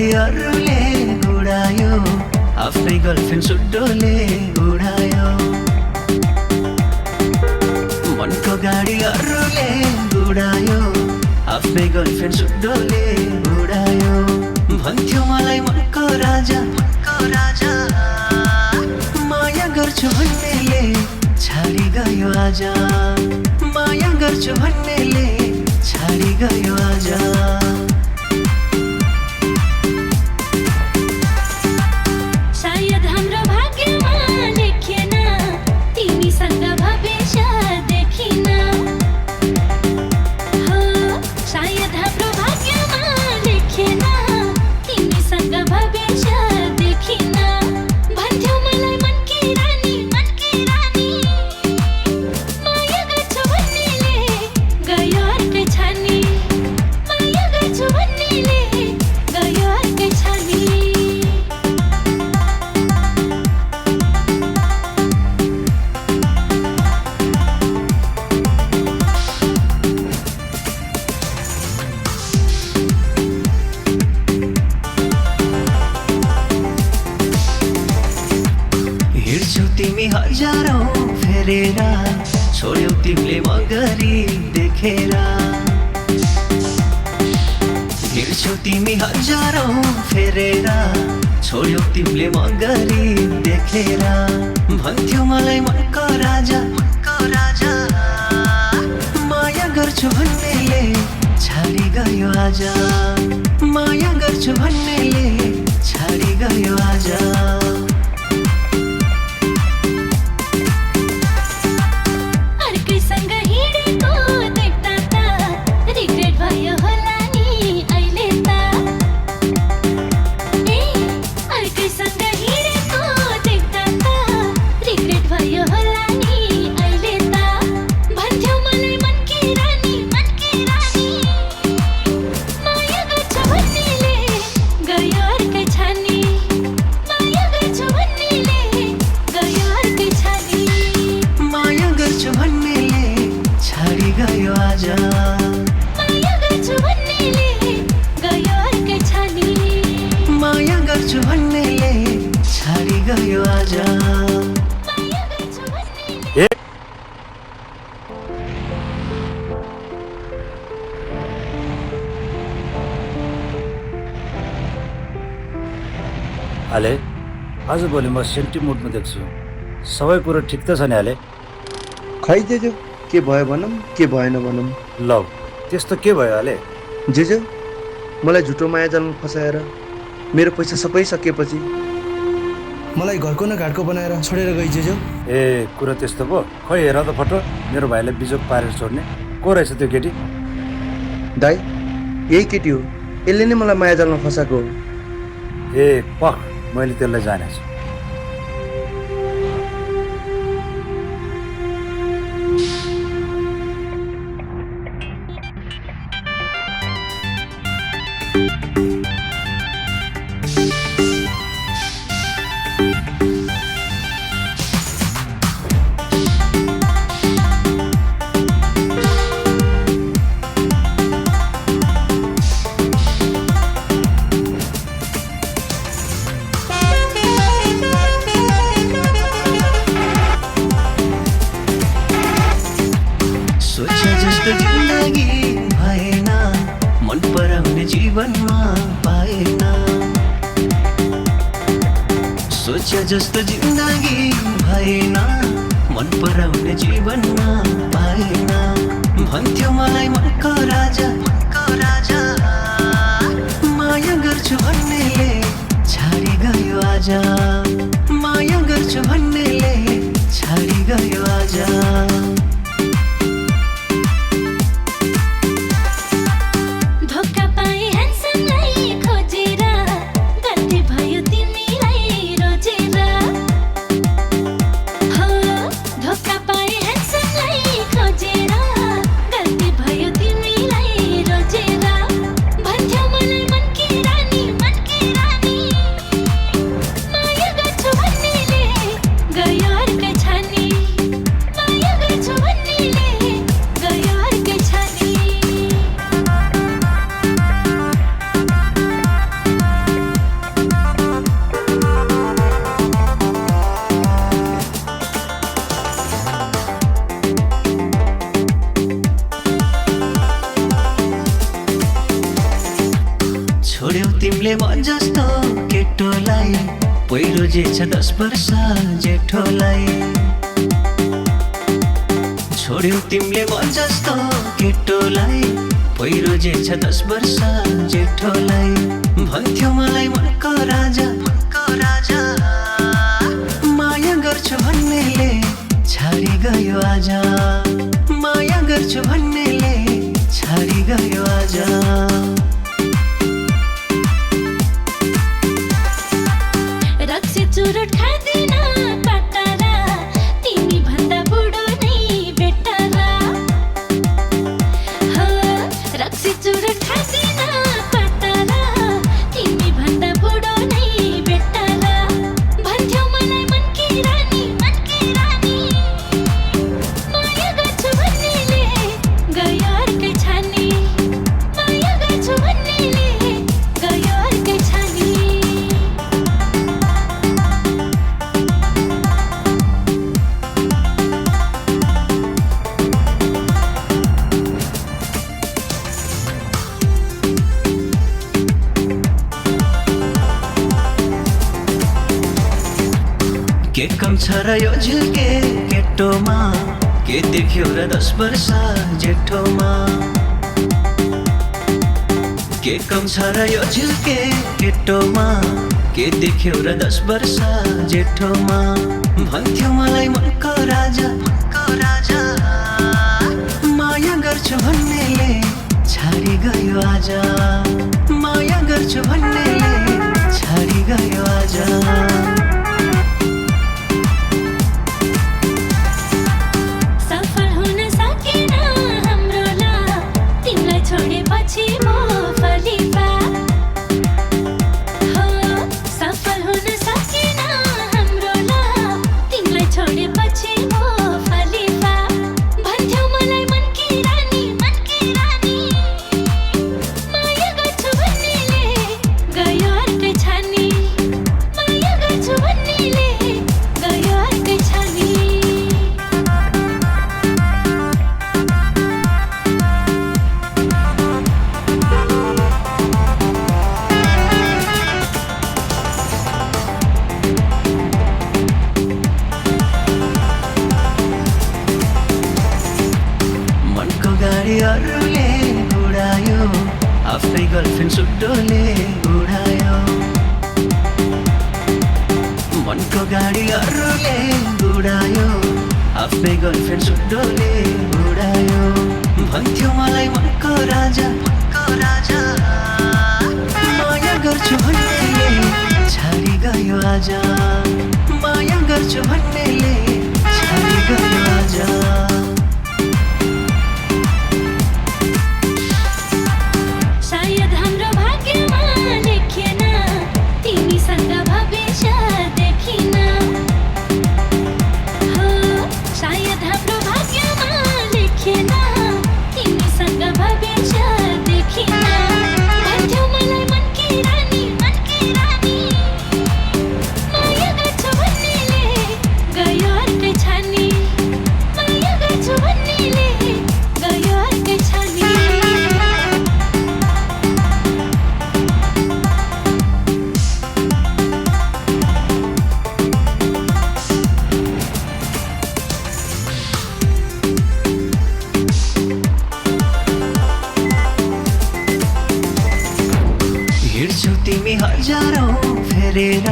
गाडी अरूले उडायो, आफ्नै गर्लफ्रेन्ड सुड्डोले उडायो। मनको गाडी अरूले उडायो, आफ्नै गर्लफ्रेन्ड सुड्डोले उडायो। भन्थ्यो मलाई मनको राजा, मनको राजा, माया गर्छु भन्नेले छाडी गयो आज, माया गर्छु भन्नेले छाडी गयो आज। सायद हाम्रो भाग्यमा लेखेन तिमीसँग भविष्य देखिन, हो सायद हाम्रो भाग्यमा लेखेन तिमीसँग भविष्य देखिन। भन्थ्यौ मलाई मनकी रानी, मनकी रानी, माया गर्छु भन्नेले गयो अर्कै छानी, माया गर्छु भन्नेले गयो अर्कै छानी। हिँड्छौ तिमी हजारौं फेरेर, छोड्यौ तिमीले मगरी देखेर। हिँड्छौ तिमी हजारौं फेरेर, छोड्यौ तिमीले मगरी देखेर। भन्थ्यौ मलाई मनको राजा, मनको राजा, माया गर्छु भन्नेले छाडी गयो आज, माया गर्छु भन्नेले छाडी गयो आज। अर्कैसँग हिँडेको देख्दा त रिग्रेट भयो होला नि अहिले त। ए अर्कैसँग हिँडेको देख्दा त रिग्रेट भयो होला नि अहिले त। भन्थ्यौ मलाई मनकी रानी, मनकी रानी, माया गर्छु भन्नेले गयो अर्कै छानी, माया गर्छु भन्नेले गयो अर्कै छानी। माया गर्छु भन्नेले छाडी गयो आज, माया गर्छु भन्नेले गयो अर्कै छानी, माया गर्छु भन्नेले छाडी गयो आज। माया गर्छु भन्नेले। हाले आजभोलि म सेन्टी मुडमा देख्छु। सबै कुरो ठिक त छ नि हाले? खै जेजो, के भयो भनौँ के भएन भनौँ। लौ त्यस्तो के भयो हाले? जेजो मलाई झुटो माया जालमा फसाएर मेरो पैसा सबै सकिएपछि मलाई घरको न घाटको बनाएर छोडेर गई जेजो। ए कुरा त्यस्तो पो? खै हेर त फोटो, मेरो भाइलाई बिजोग पारेर छोड्ने को रहेछ त्यो केटी? दाइ यही केटी हो, यसले नै मलाई माया जालमा फसाएको हो। ए पख, मैले त्यसलाई जानेछु। सोचे जस्तो जिन्दगी भएन, मन पराउने जीवनमा पाएन। सोचे जस्तो जिन्दगी भएन, मन पराउने जीवनमा पाएन। भन्थ्यो मलाई मनको राजा, मनको राजा, माया गर्छु भन्नेले छाडी गयो आज, माया गर्छु भन्नेले छाडी गयो आज। धोका पाए ह्यान्डसमलाई खोजेर, गल्ती भयो तिमीलाई रोजेर, हो धोका पाए ह्यान्डसमलाई खोजेर, गल्ती भयो तिमीलाई रोजेर। छोड्यौ तिमीले मन जस्तो केटोलाई पहिरो जे छ 10 वर्ष जेठोलाई छोड्यौ तिमीले मन जस्तो केटोलाई पहिरो जे छ 10 वर्ष जेठोलाई भन्थ्यौ मलाई मनको राजा माया गर्छु भन्नेले छाडी गयो आज माया गर्छु भन्नेले छाडी गयो आज रक्सी चुरोट खाँदिन पातरा तिमी भन्दा बुढो नै बेटरा हो रक्सी चुरोट खाँदिन पातरा तिमी भन्दा बुढो नै बेटरा भन्थ्यौ मलाई मनकी रानी माया गर्छु भन्नेले गयो अर्कै छानी माया गर्छु भन्नेले गयो अर्कै छानी के कम छ र यो झिल्के केटोमा के देख्यो र 10 वर्ष जेठोमा के कम छ र यो झिल्के केटोमा के देख्यो र 10 वर्ष जेठोमा भन्थ्यौ मलाई मनको राजा माया गर्छु भन्नेले छाडी गयो आज माया गर्छु भन्नेले छाडी गयो आज सफल हुन सकेन हाम्रो ला तिमीलाई छोडेपछि म फलिफा हो सफल हुन सकेन हाम्रो ला तिमीलाई छोडेपछि म फलिफा भन्थ्यौ मलाई मनकी रानी माया गर्छु भन्नेले गयो अर्कै छानी माया गर्छु भन्नेले गयो अर्कै छानी मनको गाडी अरूले उडायो आफ्नै गर्लफ्रेन्ड सुट्टोले उडायो मनको गाडी अरूले उडायो आफ्नै गर्लफ्रेन्ड सुट्टोले उडायो भन्थ्यौ मलाई मनको राजा माया गर्छु भन्नेले छाडी गयो आज माया गर्छु भन्नेले छाडी गयो आज सायद हाम्रो भाग्यमा लेखिएन तिमीसँग भविष्य देखिन हो सायद हाम्रो भाग्यमा लेखिएन तिमीसँग भविष्य देखिन भन्थ्यौ मलाई मनकी रानी माया गर्छु भन्नेले गयो अर्कै छानी माया गर्छु भन्नेले गयो अर्कै छानी हिँड्छौ तिमी हजारौँ फेरेर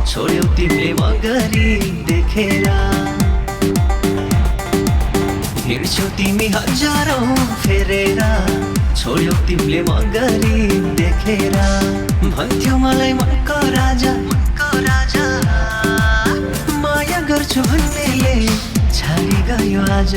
छोड्यौ तिमीले मगरी देखेर हिँड्छौ तिमी हजारौँ फेरेर छोड्यौ तिमीले मगरी देखेर भन्थ्यौ मलाई मनको राजा माया गर्छु भन्नेले छाडी गयो आज